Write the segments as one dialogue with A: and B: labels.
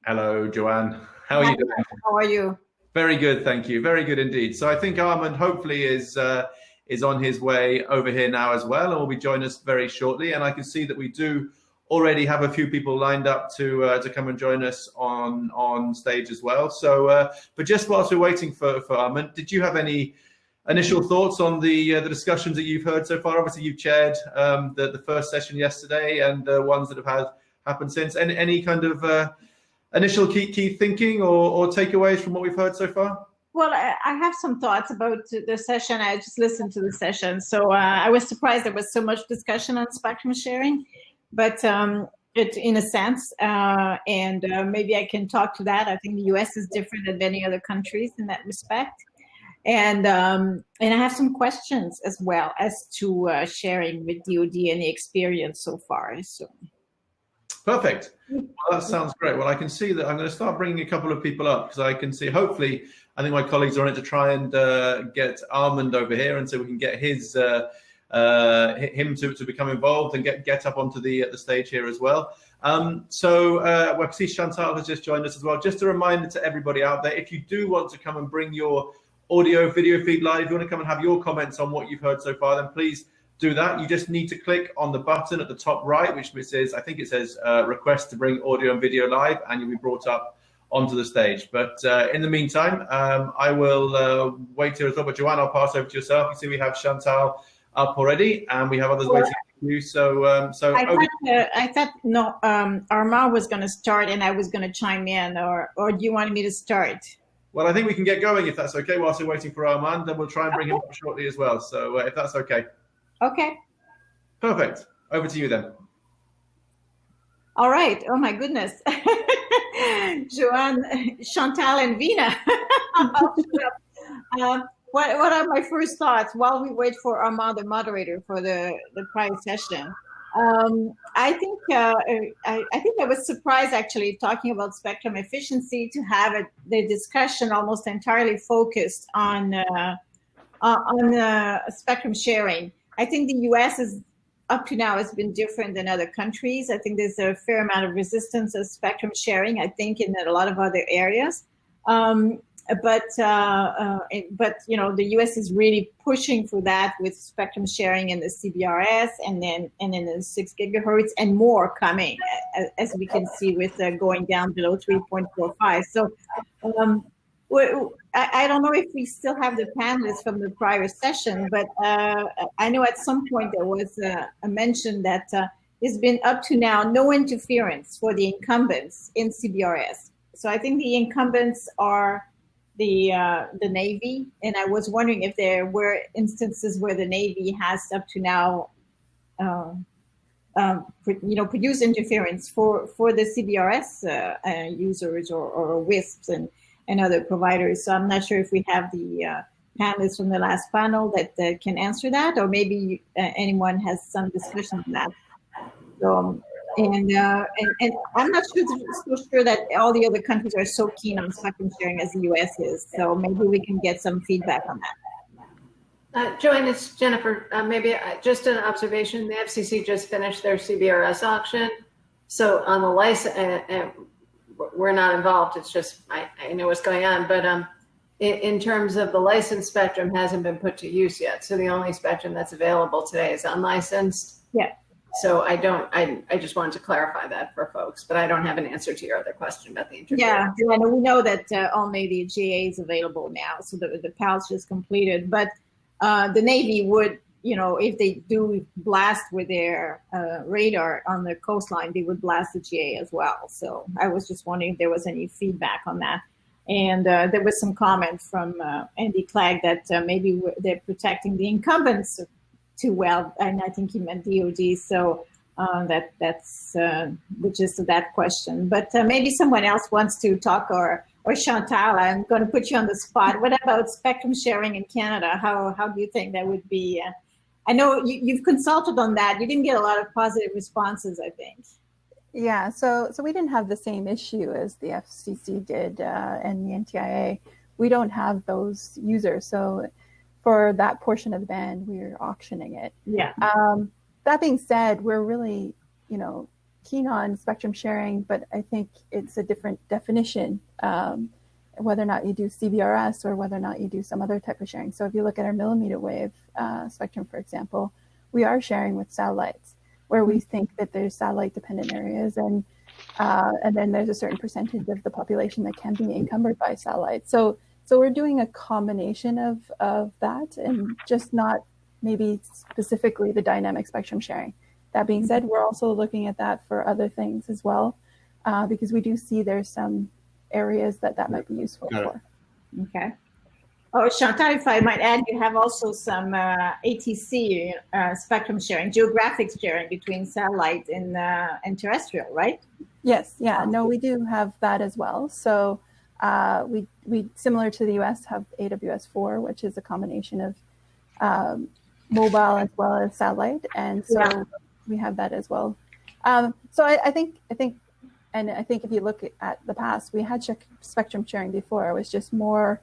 A: Hello, Joanne. How are
B: Hi,
A: you doing?
B: how are you?
A: Very good, thank you. Very good indeed. So I think Armand hopefully is on his way over here now as well, and will be joining us very shortly. And I can see that we do already have a few people lined up to come and join us on stage as well. So, but just whilst we're waiting for Armand, did you have any initial thoughts on the discussions that you've heard so far? Obviously, you've chaired the first session yesterday and ones that have had happened since. Any kind of initial key thinking or takeaways from what we've heard so far?
B: Well, I have some thoughts about the session. I just listened to the session. So I was surprised there was so much discussion on spectrum sharing, but it, in a sense, and maybe I can talk to that. I think the US is different than many other countries in that respect. And I have some questions as well as to sharing with DoD and the experience so far. So.
A: Perfect. Well, that sounds great. Well, I can see that I'm going to start bringing a couple of people up because I can see, hopefully, I think my colleagues are on it to try and get Armand over here, and so we can get his him to become involved and get up onto the stage here as well. Well, see Chantal has just joined us as well. Just a reminder to everybody out there, if you do want to come and bring your audio video feed live, if you want to come and have your comments on what you've heard so far, then please do that. You just need to click on the button at the top right, which says, I think it says request to bring audio and video live, and you'll be brought up onto the stage. But in the meantime, I will wait here as well. But Joanne, I'll pass over to yourself. You see we have Chantal up already, and we have others waiting for you. So,
B: I thought no, Armand was going to start, and I was going to chime in, or do you want me to start?
A: Well, I think we can get going if that's okay. Whilst we're waiting for Armand, then we'll try and bring him up shortly as well. So, if that's okay.
B: Okay.
A: Perfect. Over to you then.
B: All right. Oh my goodness. Joanne, Chantal, and Vina. What are my first thoughts while we wait for Armand, the moderator, for the prior session? I think I was surprised, actually, talking about spectrum efficiency, to have the discussion almost entirely focused on spectrum sharing. I think the US is up to now has been different than other countries. I think there's a fair amount of resistance of spectrum sharing, I think, in a lot of other areas. But you know, the US is really pushing for that with spectrum sharing in the CBRS, and then the 6 gigahertz and more coming, as we can see with going down below 3.45. So I don't know if we still have the panelists from the prior session, but I know at some point there was a mention that there's been up to now no interference for the incumbents in CBRS. So I think the incumbents are the Navy, and I was wondering if there were instances where the Navy has up to now produced interference for the CBRS users or WISPs and other providers. So I'm not sure if we have the panelists from the last panel that can answer that, or maybe anyone has some discussion on that. So, and I'm not so sure that all the other countries are so keen on spectrum sharing as the US is. So maybe we can get some feedback on that.
C: Joanne, it's Jennifer. Maybe just an observation. The FCC just finished their CBRS auction. So on the license, we're not involved. It's just, I know what's going on, but in terms of the licensed spectrum hasn't been put to use yet. So the only spectrum that's available today is unlicensed.
B: Yeah.
C: So I just wanted to clarify that for folks, but I don't have an answer to your other question about the interference.
B: Yeah, we know that only the GA is available now. So the PAL's just completed, but the Navy would, you know, if they do blast with their radar on the coastline, they would blast the GA as well. So I was just wondering if there was any feedback on that. And there was some comment from Andy Clegg that maybe they're protecting the incumbents too well, and I think he meant DoD. So that's the gist of that question. But maybe someone else wants to talk, or Chantal, I'm going to put you on the spot. What about spectrum sharing in Canada? How do you think that would be? I know you've consulted on that. You didn't get a lot of positive responses, I think.
D: Yeah, so we didn't have the same issue as the FCC did and the NTIA. We don't have those users. So for that portion of the band, we're auctioning it.
B: Yeah.
D: That being said, we're really, you know, keen on spectrum sharing, but I think it's a different definition, whether or not you do CBRS or whether or not you do some other type of sharing. So if you look at our millimeter wave spectrum, for example, we are sharing with satellites where we think that there's satellite dependent areas, and then there's a certain percentage of the population that can be encumbered by satellites. So we're doing a combination of that, and just not maybe specifically the dynamic spectrum sharing. That being said, we're also looking at that for other things as well, because we do see there's some areas that might be useful for.
B: Okay. Oh, Chantal, if I might add, you have also some ATC spectrum sharing, geographic sharing between satellite and terrestrial, right?
D: Yes, yeah, no, we do have that as well. So we similar to the US, have AWS-4, which is a combination of mobile as well as satellite, and so we have that as well. So I think if you look at the past, we had spectrum sharing before. It was just more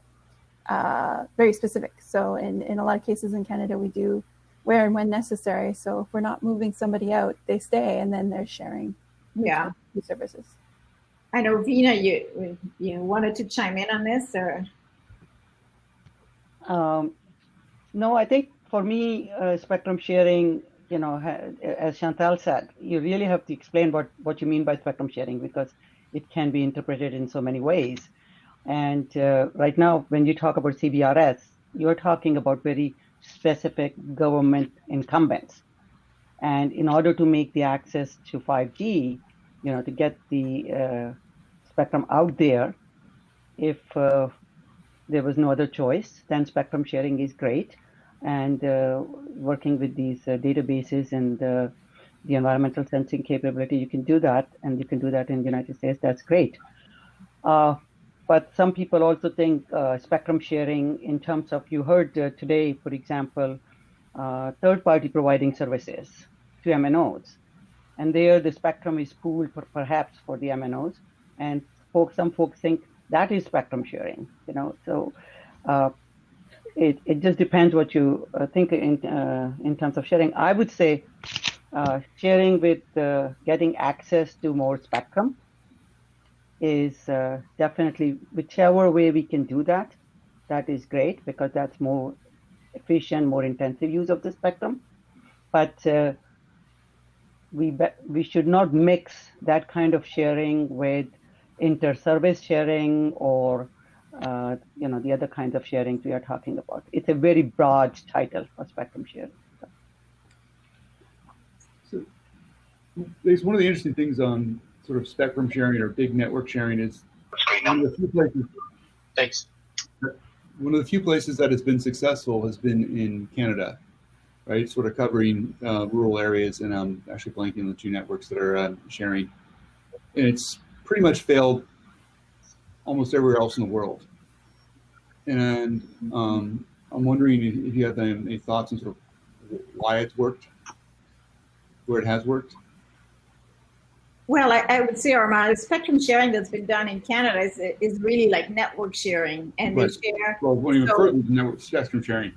D: very specific. So in a lot of cases in Canada, we do where and when necessary. So if we're not moving somebody out, they stay, and then they're sharing services.
B: I know, Veena, you wanted to chime in on this, or?
E: No, I think for me, spectrum sharing, as Chantal said, you really have to explain what you mean by spectrum sharing, because it can be interpreted in so many ways. And right now, when you talk about CBRS, you're talking about very specific government incumbents. And in order to make the access to 5G, to get the spectrum out there, if there was no other choice, then spectrum sharing is great. And working with these databases and the environmental sensing capability, you can do that, and you can do that in the United States. That's great. But some people also think spectrum sharing in terms of, you heard today, for example, third-party providing services to MNOs. And there the spectrum is pooled perhaps for the MNOs. And some folks think that is spectrum sharing, So it just depends what you think in terms of sharing. I would say sharing with getting access to more spectrum is definitely, whichever way we can do that, that is great, because that's more efficient, more intensive use of the spectrum. But we should not mix that kind of sharing with inter-service sharing or the other kinds of sharing we are talking about. It's a very broad title for spectrum sharing.
F: So there's one of the interesting things on sort of spectrum sharing or big network sharing is one of the few places.
G: Thanks.
F: One of the few places that has been successful has been in Canada, right? Sort of covering rural areas, and I'm actually blanking on the two networks that are sharing. And it's pretty much failed almost everywhere else in the world. And I'm wondering if you have any thoughts on sort of why it's worked, where it has worked.
B: Well, I would say, Armand, the spectrum sharing that's been done in Canada is really like network sharing, and
F: Right.
B: they share.
F: Well, when you refer to network spectrum sharing.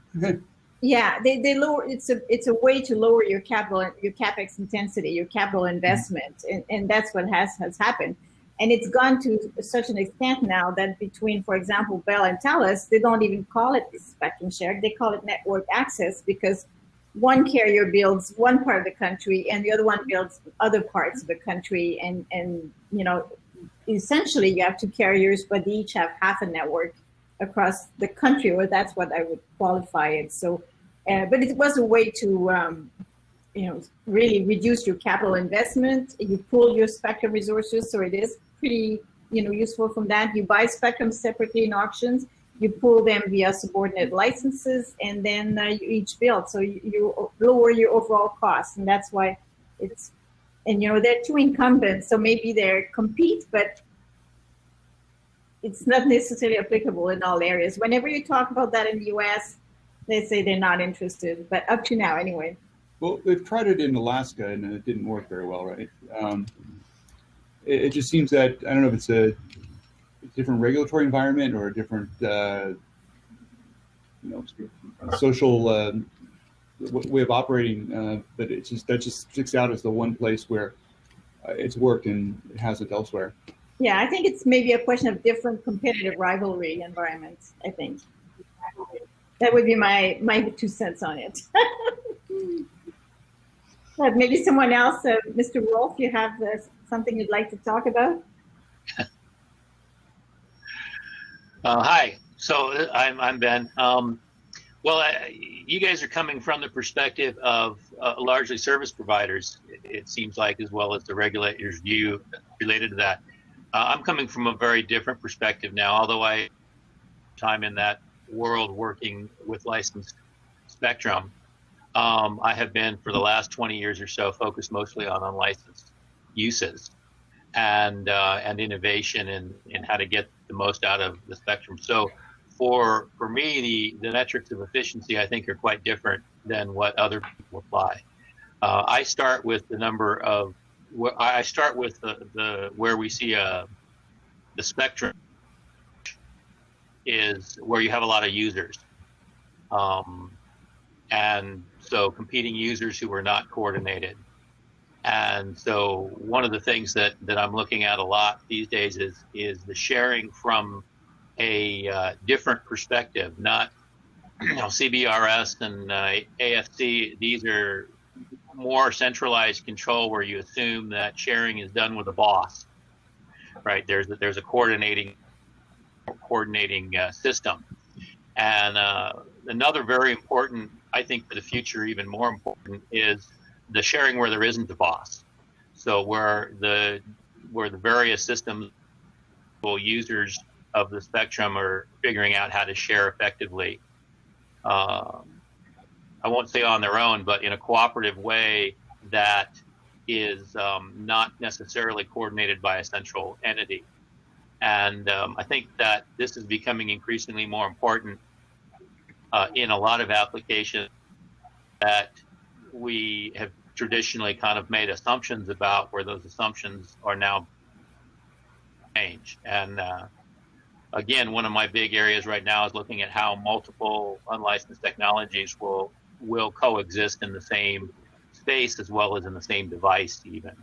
B: Yeah, they lower. It's a way to lower your capex intensity, your capital investment, and that's what has happened. And it's gone to such an extent now that between, for example, Bell and Telus, they don't even call it spectrum sharing; they call it network access, because one carrier builds one part of the country and the other one builds other parts of the country, and essentially you have two carriers, but they each have half a network across the country, or that's what I would qualify it. So, but it was a way to really reduce your capital investment. You pool your spectrum resources, so it is pretty useful from that. You buy spectrum separately in auctions. You pull them via subordinate licenses, and then you each build. So you lower your overall costs, and that's why it's. And there are two incumbents, so maybe they compete, but it's not necessarily applicable in all areas. Whenever you talk about that in the U.S., they say they're not interested, but up to now, anyway.
F: Well, they've tried it in Alaska, and it didn't work very well, right? It just seems that, I don't know if it's a different regulatory environment or a different, social way of operating, but that just sticks out as the one place where it's worked and it hasn't elsewhere.
B: Yeah, I think it's maybe a question of different competitive rivalry environments, I think. That would be my 2 cents on it. But maybe someone else, Mr. Wolf, you have something you'd like to talk about?
G: Hi, so I'm Ben. You guys are coming from the perspective of largely service providers, it seems like, as well as the regulators' view related to that. I'm coming from a very different perspective now, although I time in that world working with licensed spectrum. I have been for the last 20 years or so focused mostly on unlicensed uses and innovation in how to get the most out of the spectrum. So for me, the metrics of efficiency, I think, are quite different than what other people apply. I start with the number of, I start with where we see the spectrum is where you have a lot of users. And so competing users who are not coordinated. And so one of the things that I'm looking at a lot these days is the sharing from a different perspective, not CBRS and AFC. These are more centralized control where you assume that sharing is done with a boss, right? There's a coordinating system. And another very important, I think for the future, even more important, is the sharing where there isn't a boss. So where the various systems, users of the spectrum are figuring out how to share effectively. I won't say on their own, but in a cooperative way that is not necessarily coordinated by a central entity. And I think that this is becoming increasingly more important in a lot of applications that we have traditionally kind of made assumptions about, where those assumptions are now changed. And again, one of my big areas right now is looking at how multiple unlicensed technologies will coexist in the same space as well as in the same device even.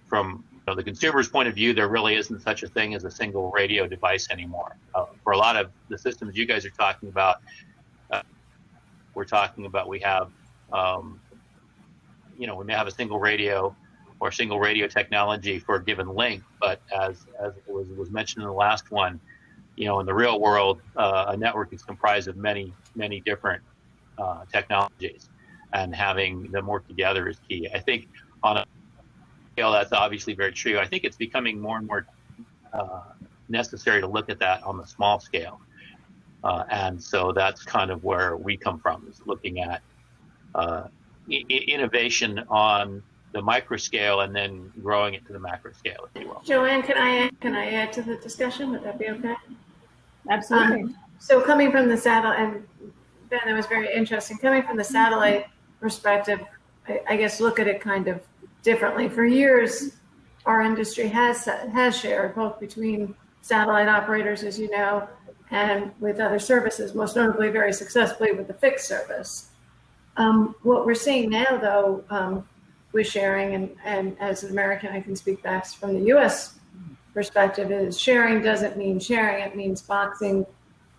G: From the consumer's point of view, there really isn't such a thing as a single radio device anymore. For a lot of the systems you guys are talking about, we're talking about we have, we may have a single radio or single radio technology for a given link, but as was mentioned in the last one, in the real world, a network is comprised of many, many different technologies, and having them work together is key. I think on a scale, that's obviously very true. I think it's becoming more and more necessary to look at that on the small scale. And so that's kind of where we come from, is looking at innovation on the micro scale and then growing it to the macro scale, if you will.
C: Joanne, can I add to the discussion? Would that be okay?
B: Absolutely.
C: So coming from the satellite, and Ben, that was very interesting. Coming from the satellite perspective, I guess look at it kind of differently. For years, our industry has shared both between satellite operators, as you know, and with other services, most notably very successfully with the fixed service. What we're seeing now, though, with sharing, and as an American, I can speak back from the U.S. perspective, is sharing doesn't mean sharing. It means boxing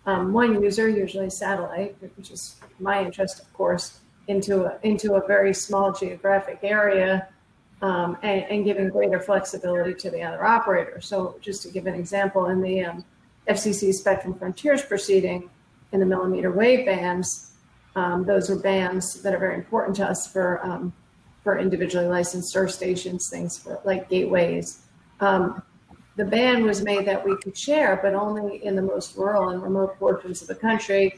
C: one user, usually satellite, which is my interest, of course, into a very small geographic area, and giving greater flexibility to the other operator. So just to give an example, in the FCC Spectrum Frontiers proceeding in the millimeter wave bands, those are bands that are very important to us for individually licensed surf stations, things for like gateways. The ban was made that we could share, but only in the most rural and remote portions of the country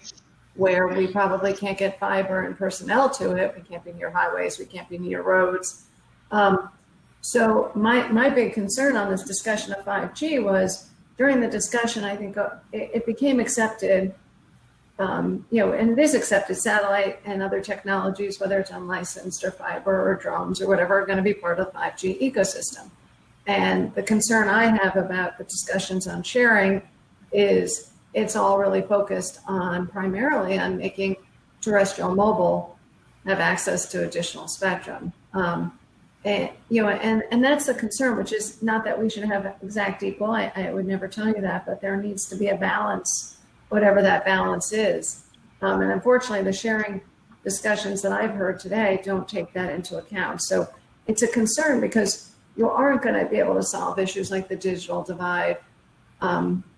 C: where we probably can't get fiber and personnel to it. We can't be near highways, we can't be near roads. So my big concern on this discussion of 5G was, during the discussion, I think it became accepted, and it is accepted, satellite and other technologies, whether it's unlicensed or fiber or drones or whatever, are going to be part of the 5G ecosystem. And the concern I have about the discussions on sharing is it's all really focused on primarily on making terrestrial mobile have access to additional spectrum. And that's the concern, which is not that we should have exact equal. I would never tell you that, but there needs to be a balance, whatever that balance is. And unfortunately, the sharing discussions that I've heard today don't take that into account. So it's a concern because you aren't going to be able to solve issues like the digital divide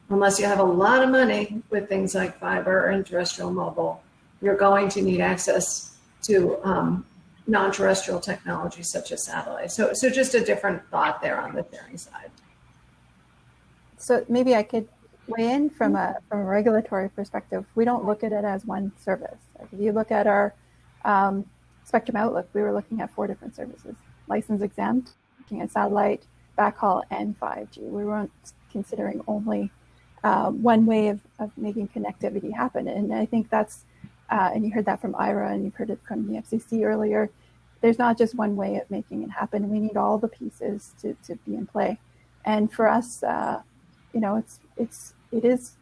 C: unless you have a lot of money with things like fiber and terrestrial mobile. You're going to need access to non-terrestrial technology such as satellites. So just a different thought there on the sharing side.
D: So maybe I could weigh in from a regulatory perspective. We don't look at it as one service. Like if you look at our Spectrum Outlook, we were looking at 4 different services: license exempt, looking at satellite, backhaul, and 5G. We weren't considering only one way of making connectivity happen. And I think that's, and you heard that from Ira, and you've heard it from the FCC earlier. There's not just one way of making it happen. We need all the pieces to be in play. And for us, you know,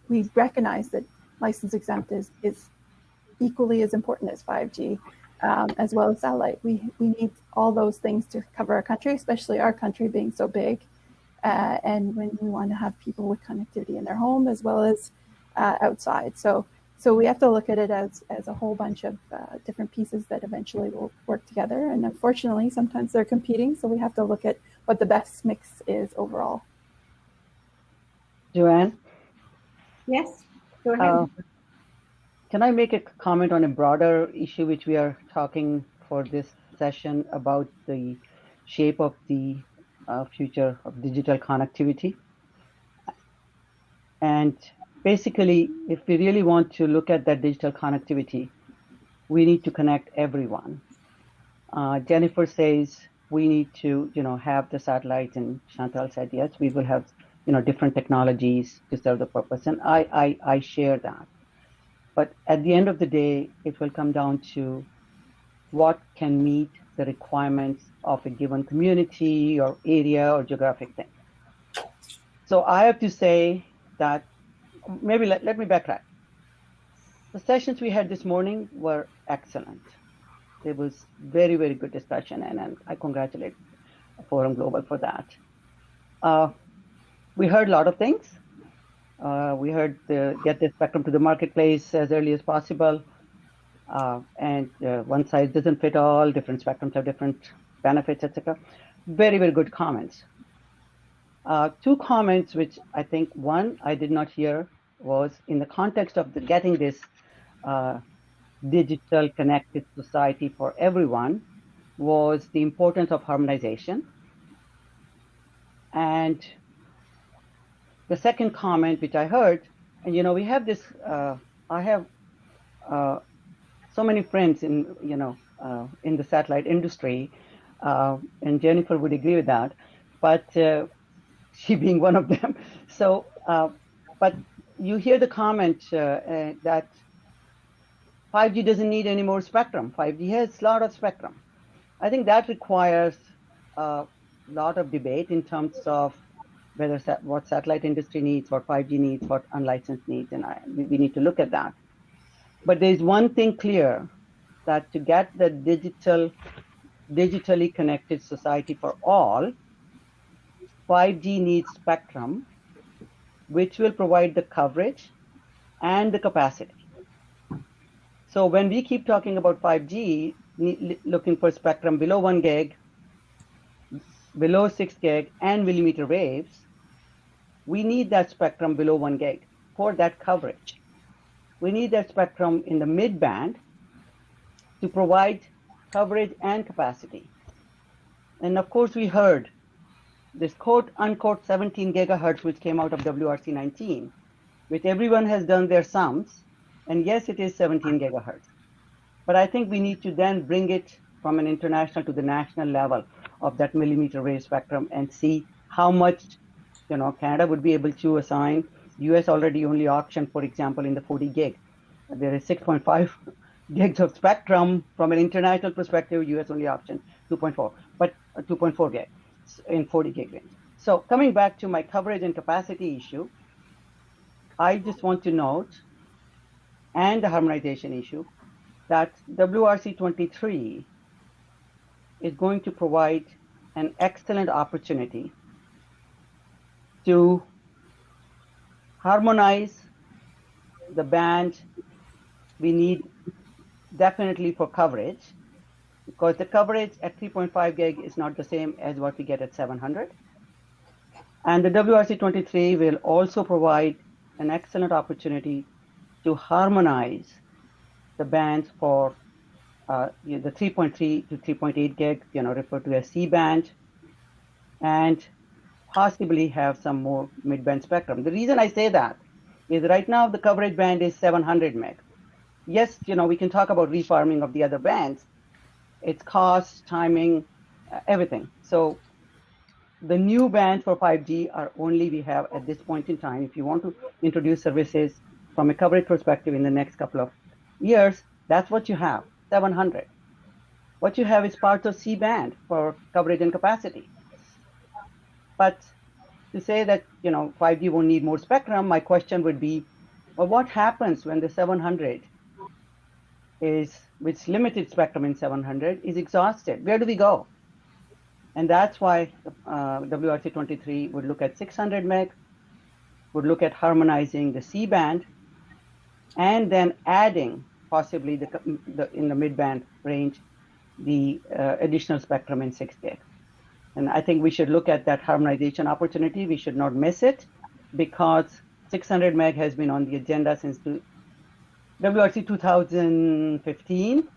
D: we recognize that license exempt is equally as important as 5G, as well as satellite. We need all those things to cover our country, especially our country being so big. And when we want to have people with connectivity in their home as well as outside. So we have to look at it as a whole bunch of different pieces that eventually will work together. And unfortunately, sometimes they're competing. So we have to look at what the best mix is overall.
E: Joanne?
B: Yes, go ahead.
E: Can I make a comment on a broader issue which we are talking for this session about the shape of the future of digital connectivity? And basically, if we really want to look at that digital connectivity, we need to connect everyone. Jennifer says we need to, have the satellites, and Chantal said yes, we will have, different technologies to serve the purpose, and I share that. But at the end of the day, it will come down to what can meet the requirements of a given community or area or geographic thing. So I have to say that, maybe let me backtrack. The sessions we had this morning were excellent. It was very, very good discussion, and I congratulate Forum Global for that. We heard a lot of things. We heard get the spectrum to the marketplace as early as possible. And one size doesn't fit all, different spectrums have different benefits, etc. Very, very good comments. 2 comments which I think, one, I did not hear was in the context of getting this digital connected society for everyone, was the importance of harmonization. And the second comment which I heard, and we have this, I have so many friends in the satellite industry, and Jennifer would agree with that, but she being one of them. So, but you hear the comment that 5G doesn't need any more spectrum. 5G has a lot of spectrum. I think that requires a lot of debate in terms of whether what satellite industry needs, what 5G needs, what unlicensed needs, and we need to look at that. But there is one thing clear, that to get the digitally connected society for all, 5G needs spectrum, which will provide the coverage and the capacity. So when we keep talking about 5G, looking for spectrum below 1 gig, below 6 gig, and millimeter waves, we need that spectrum below 1 gig for that coverage. We need that spectrum in the mid-band to provide coverage and capacity. And of course, we heard this quote-unquote 17 gigahertz, which came out of WRC 19, which everyone has done their sums. And yes, it is 17 gigahertz. But I think we need to then bring it from an international to the national level of that millimeter wave spectrum and see how much, Canada would be able to assign. US already only auctioned, for example, in the 40 gig. There is 6.5 gigs of spectrum. From an international perspective, US only auctioned 2.4, but 2.4 gig in 40 gig range. So coming back to my coverage and capacity issue, I just want to note, and the harmonization issue, that WRC 23 is going to provide an excellent opportunity to harmonize the band we need definitely for coverage, because the coverage at 3.5 gig is not the same as what we get at 700. And the WRC-23 will also provide an excellent opportunity to harmonize the bands for the 3.3 to 3.8 gig, referred to as C-band, and possibly have some more mid-band spectrum. The reason I say that is right now the coverage band is 700 meg. Yes, we can talk about refarming of the other bands. It's cost, timing, everything. So the new bands for 5G are only we have at this point in time. If you want to introduce services from a coverage perspective in the next couple of years, that's what you have, 700. What you have is parts of C-band for coverage and capacity. But to say that 5G will need more spectrum, my question would be, well, what happens when the 700 with limited spectrum in 700 is exhausted? Where do we go? And that's why WRC-23 would look at 600 meg, would look at harmonizing the C-band, and then adding possibly in the mid-band range the additional spectrum in 6 gig. And I think we should look at that harmonization opportunity. We should not miss it, because 600 meg has been on the agenda since WRC 2015.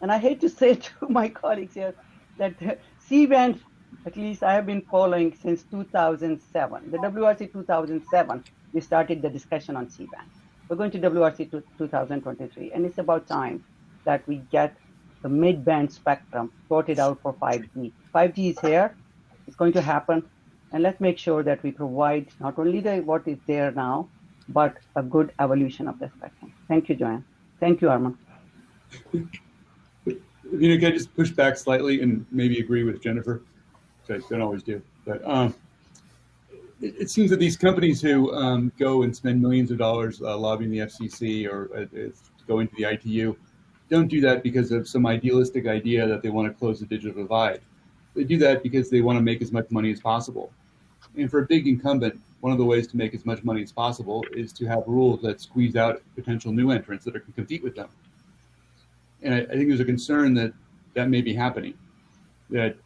E: And I hate to say to my colleagues here that C-band, at least I have been following since 2007. The WRC 2007, we started the discussion on C-band. We're going to WRC 2023, and it's about time that we get the mid-band spectrum sorted out for 5G. 5G is here, it's going to happen, and let's make sure that we provide not only what is there now, but a good evolution of the spectrum. Thank you, Joanne. Thank you, Arman.
F: Can I just push back slightly and maybe agree with Jennifer, which I don't always do, but it seems that these companies who go and spend millions of dollars lobbying the FCC or going to the ITU don't do that because of some idealistic idea that they want to close the digital divide. They do that because they want to make as much money as possible. And for a big incumbent, one of the ways to make as much money as possible is to have rules that squeeze out potential new entrants that can compete with them. And I think there's a concern that may be happening, that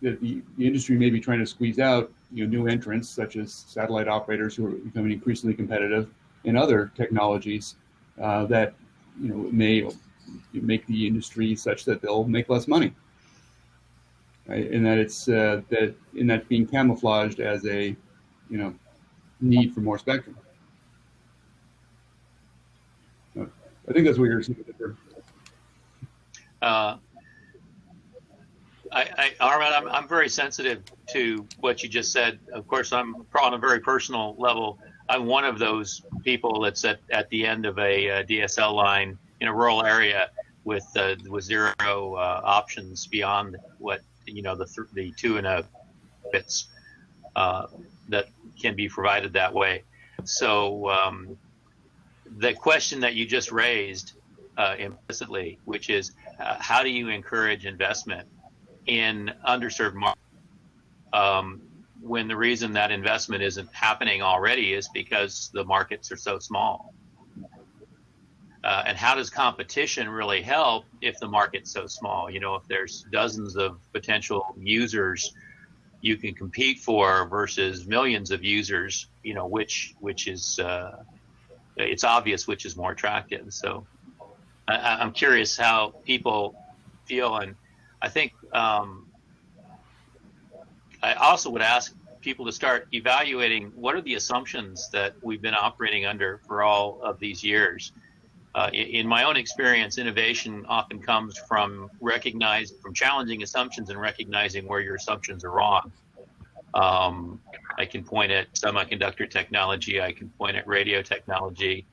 F: the industry may be trying to squeeze out new entrants such as satellite operators who are becoming increasingly competitive in other technologies that may make the industry such that they'll make less money, right? And that it's that being camouflaged as a need for more spectrum. I think that's what you're saying.
G: Arman, I'm very sensitive to what you just said. Of course, I'm on a very personal level. I'm one of those people that's at the end of a DSL line in a rural area with zero options beyond what the 2.5 bits that can be provided that way. So the question that you just raised implicitly, which is how do you encourage investment in underserved markets when the reason that investment isn't happening already is because the markets are so small? And how does competition really help if the market's so small? If there's dozens of potential users you can compete for versus millions of users, which is it's obvious which is more attractive. So I'm curious how people feel, and I think I also would ask people to start evaluating what are the assumptions that we've been operating under for all of these years. In my own experience, innovation often comes from challenging assumptions and recognizing where your assumptions are wrong. I can point at semiconductor technology. I can point at radio technology.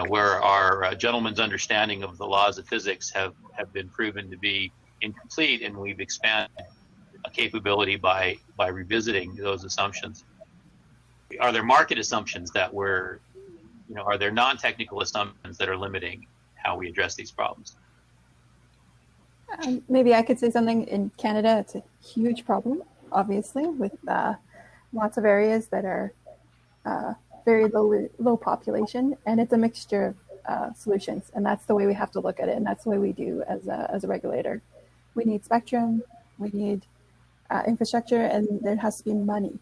G: Where our gentleman's understanding of the laws of physics have been proven to be incomplete, and we've expanded a capability by revisiting those assumptions. Are there market assumptions that are there non-technical assumptions that are limiting how we address these problems?
D: Maybe I could say something. In Canada, it's a huge problem, obviously, with lots of areas that are very low population, and it's a mixture of solutions. And that's the way we have to look at it, and that's the way we do as a regulator. We need spectrum, we need infrastructure, and there has to be money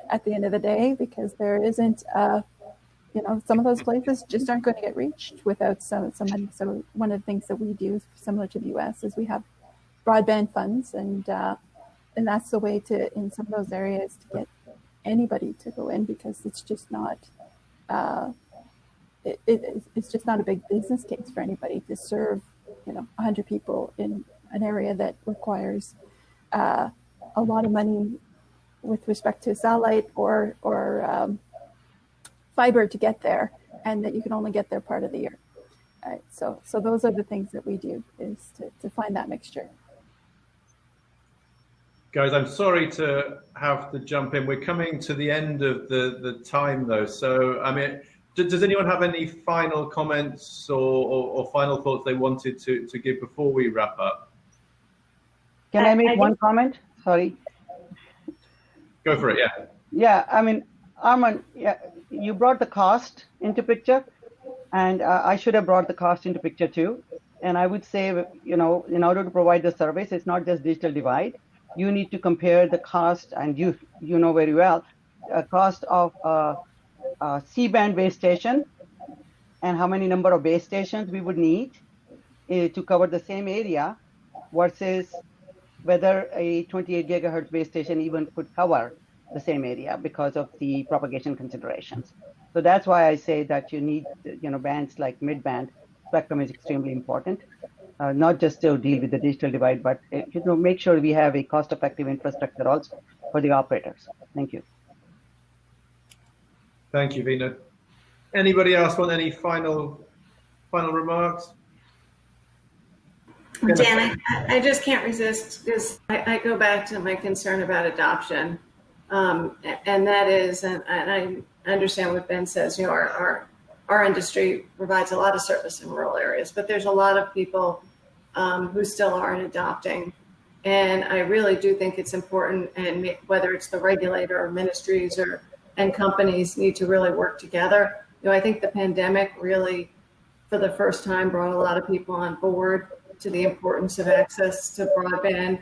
D: at the end of the day, because there isn't, some of those places just aren't going to get reached without some money. So one of the things that we do, similar to the US, is we have broadband funds, and that's the way to, in some of those areas, to get anybody to go in, because it's just not, it's just not a big business case for anybody to serve, 100 people in an area that requires a lot of money with respect to satellite or fiber to get there, and that you can only get there part of the year. Right? So those are the things that we do, is to find that mixture.
A: Guys, I'm sorry to have to jump in. We're coming to the end of the time, though. So, I mean, does anyone have any final comments or final thoughts they wanted to give before we wrap up?
E: Can I make one comment? Sorry.
A: Go for it, yeah.
E: Yeah, I mean, Armand, yeah, you brought the cost into picture, and I should have brought the cost into picture too. And I would say, in order to provide the service, it's not just digital divide. You need to compare the cost, and you know very well, cost of a C-band base station and how many number of base stations we would need to cover the same area, versus whether a 28 gigahertz base station even could cover the same area because of the propagation considerations. So that's why I say that you need, bands like mid-band spectrum is extremely important, not just to deal with the digital divide, but make sure we have a cost-effective infrastructure also for the operators. Thank you.
A: Thank you, Veena. Anybody else want any final remarks?
C: Dan, I just can't resist, because I go back to my concern about adoption. And that is, and I understand what Ben says, our industry provides a lot of service in rural areas, but there's a lot of people who still aren't adopting. And I really do think it's important, and whether it's the regulator or ministries and companies need to really work together. I think the pandemic really, for the first time, brought a lot of people on board to the importance of access to broadband.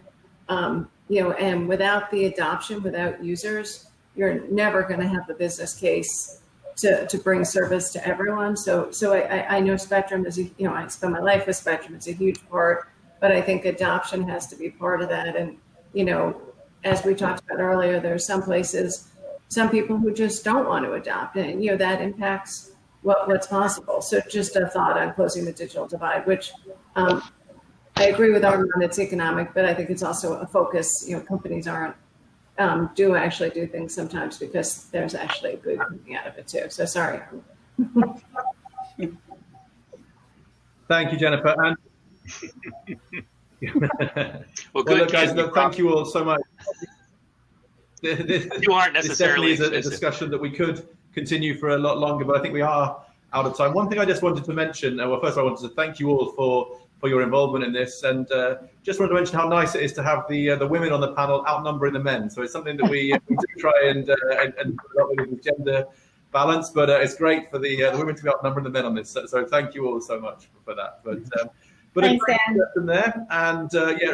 C: And without the adoption, without users, you're never going to have the business case to bring service to everyone. So I know Spectrum is, I spend my life with Spectrum. It's a huge part, but I think adoption has to be part of that. And, as we talked about earlier, there are some places, some people who just don't want to adopt, and, that impacts what's possible. So just a thought on closing the digital divide, which I agree with Armand, it's economic, but I think it's also a focus. Companies do actually do things sometimes because there's actually a good coming out of it too. So sorry, Armand.
A: Thank you, Jennifer. And
G: well, good,
A: look, guys, thank you all so much.
G: You aren't necessarily
A: this definitely is a discussion that we could continue for a lot longer, but I think we are out of time. One thing I just wanted to mention, well, first I wanted to thank you all for your involvement in this, and just wanted to mention how nice it is to have the women on the panel outnumbering the men. So it's something that we do try and put up with gender balance, but it's great for the women to be outnumbering the men on this. So thank you all so much for that. But
B: Thanks,
A: a great
B: Dan.
A: discussion there, and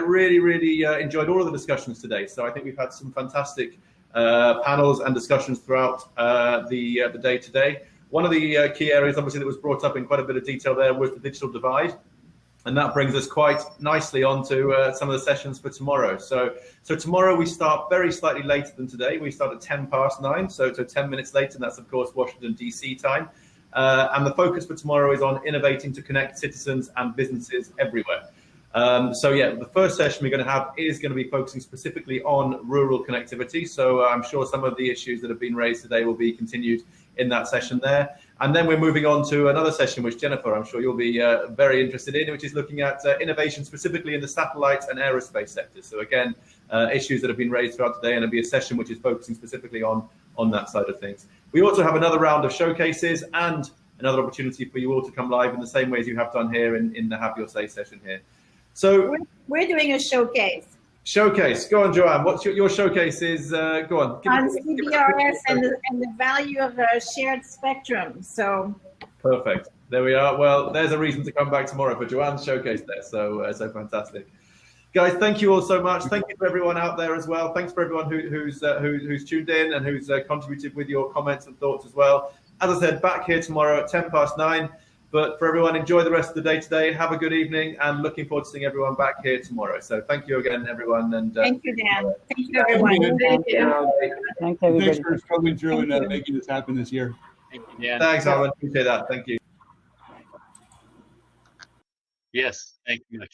A: really enjoyed all of the discussions today. So I think we've had some fantastic panels and discussions throughout the day today. One of the key areas, obviously, that was brought up in quite a bit of detail there was the digital divide. And that brings us quite nicely onto some of the sessions for tomorrow. So tomorrow we start very slightly later than today. We start at 9:10, so 10 minutes later, and that's, of course, Washington, D.C. time. And the focus for tomorrow is on innovating to connect citizens and businesses everywhere. The first session we're going to have is going to be focusing specifically on rural connectivity. So I'm sure some of the issues that have been raised today will be continued in that session there. And then we're moving on to another session, which Jennifer, I'm sure you'll be very interested in, which is looking at innovation specifically in the satellite and aerospace sectors. So again, issues that have been raised throughout today, and it'll be a session which is focusing specifically on that side of things. We also have another round of showcases and another opportunity for you all to come live in the same way as you have done here in the Have Your Say session here. So
B: We're doing a showcase
A: showcase. Go on, Joanne. What's your showcase is? Go on.
B: on CBRS and the value of a shared spectrum. So
A: Perfect. There we are. Well, there's a reason to come back tomorrow for Joanne's showcase there. So fantastic. Guys, thank you all so much. Thank you to everyone out there as well. Thanks for everyone who's tuned in and who's contributed with your comments and thoughts as well. As I said, back here tomorrow at 9:10. But for everyone, enjoy the rest of the day today. Have a good evening, and looking forward to seeing everyone back here tomorrow. So thank you again, everyone. And
B: thank you, Dan. Thank you, everyone.
C: Thank you.
E: Thanks, everybody.
F: Thanks for struggling through and making this happen this year.
G: Thank you, Dan.
A: Thanks, Armin. Appreciate that. Thank you.
G: Yes, thank you much.